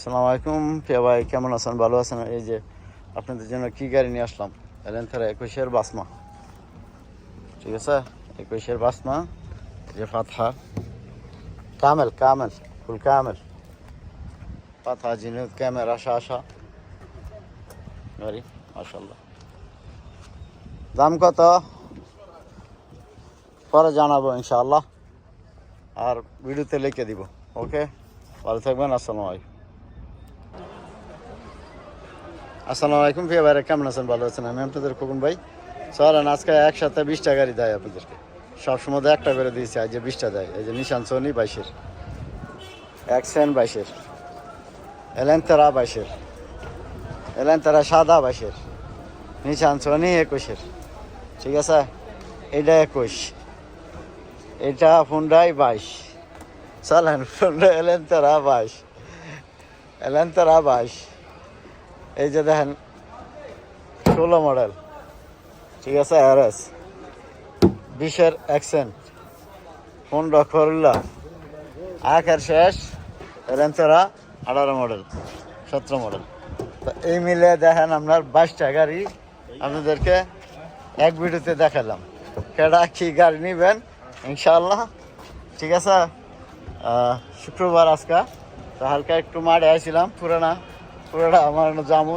আসসালামু আলাইকুম প্রিয় ভাই, কেমন আছেন? ভালো আছেন? এই যে আপনাদের জন্য কি গাড়ি নিয়ে আসলাম, এলেন্থারা 21-এর বাসমা। ঠিক আছে, 21-এর বাসমা, এই যে ফাতহা কামেল কামেল ফুল কামেল ফাতহা জিনুদ ক্যামের আশা গাড়ি মাশাআল্লাহ। দাম কত পরে জানাবো ইনশাআল্লাহ, আর ভিডিওতে লিখে দিব। ওকে, ভালো থাকবেন। আসসালামু আলাইকুম। আসসালামু আলাইকুম প্রিয় ভাইরা, কেমন আছেন? ভালো আছেন? আমি আপনাদের খোকন ভাই। চলেন আজকে একসাথে 20টা গাড়ি দেয় আপনাদেরকে। সবসময় একটা করে দিয়েছি, আজ যে 20টা দেয়। এই যে নিশান সোনি 22-এর, অ্যাকশন 22-এর, এলেন্তারা 22-এর, এলেন্তারা সাদা 22-এর, নিশান সোনি 21-এর। ঠিক আছে, এটা 21, এটা হুন্ডাই 22। চলেন হুন্ডা এলেন্তারা 22, এলেন্তারা 22। এই যে দেখেন 16 মডেল। ঠিক আছে, RS 20-এর অ্যাকসেন্ট, হোন্ডা করলা আখের শেষ, এলেন্তারা 18 মডেল 17 মডেল। তো এই মিলে দেখেন আপনার 22টা গাড়ি আপনাদেরকে এক ভিডিওতে দেখালাম। কেডা কি গাড়ি নেবেন ইনশাআল্লাহ। ঠিক আছে, শুক্রবার আজকে তো হালকা একটু মাঠে আসছিলাম, পুরানা আমার জামু।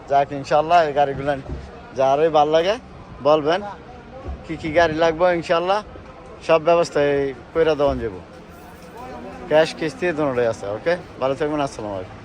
যাক ইনশাআল্লাহ এই গাড়িগুলো যারই ভালো লাগে বলবেন, কি গাড়ি লাগবে ইনশাআল্লাহ সব ব্যবস্থায় করে দেওয়া যাবো। ক্যাশ কিস্তি দুটোই আছে। ওকে, ভালো থাকবেন। আসসালামু আলাইকুম।